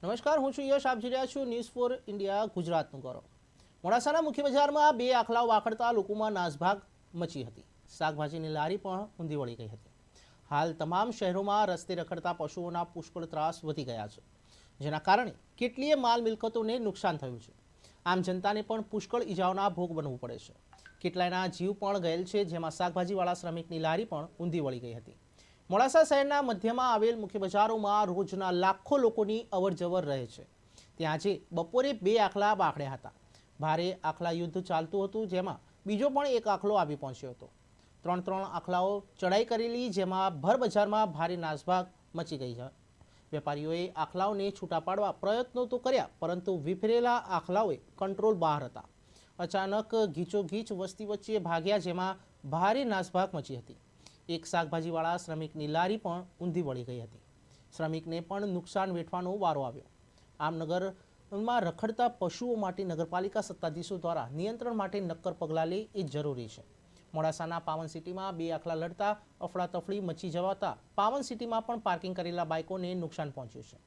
નમસ્કાર, હું છું યશ. આપ જોઈ રહ્યા છો ન્યૂઝ ફોર ઇન્ડિયા ગુજરાતનું ગૌરવ. મોડાસાના મુખ્ય બજારમાં બે આખલાઓ વાખડતા લોકોમાં નાસભાગ મચી હતી. શાકભાજીની લારી પણ ઊંધી વળી ગઈ હતી. હાલ તમામ શહેરોમાં રસ્તે રખડતા પશુઓના પુષ્કળ ત્રાસ વધી ગયા છે, જેના કારણે કેટલીય માલ મિલકતોને નુકસાન થયું છે. આમ જનતાને પણ પુષ્કળ ઈજાઓના ભોગ બનવું પડે છે. કેટલાયના જીવ પણ ગયેલ છે, જેમાં શાકભાજીવાળા શ્રમિકની લારી પણ ઊંધી વળી ગઈ હતી. મોડાસા શહેરના મધ્યમાં આવેલ મુખ્ય બજારોમાં રોજના લાખો લોકોની અવરજવર રહે છે. ત્યાં આજે બપોરે બે આખલા બાખડ્યા હતા. ભારે આખલા યુદ્ધ ચાલતું હતું, જેમાં બીજો પણ એક આખલો આવી પહોંચ્યો હતો. ત્રણ આખલાઓ ચડાઈ કરેલી, જેમાં ભર બજારમાં ભારે નાસભાગ મચી ગઈ છે. વેપારીઓએ આખલાઓને છૂટા પાડવા પ્રયત્નો તો કર્યા, પરંતુ વિફરેલા આખલાઓએ કંટ્રોલ બહાર હતા. અચાનક ગીચોગીચ વસ્તી વચ્ચે ભાગ્યા, જેમાં ભારે નાસભાગ મચી હતી. એક શાકભાજીવાળા શ્રમિકની લારી પણ ઊંધી વળી ગઈ હતી. શ્રમિકને પણ નુકસાન વેઠવાનો વારો આવ્યો. આમ નગરમાં રખડતા પશુઓ માટે નગરપાલિકા સત્તાધીશો દ્વારા નિયંત્રણ માટે નક્કર પગલાં લે એ જરૂરી છે. મોડાસાના પાવન સિટીમાં બે આખલા લડતા અફડાતફડી મચી જવાતા પાવન સિટીમાં પણ પાર્કિંગ કરેલા બાઇકોને નુકસાન પહોંચ્યું છે.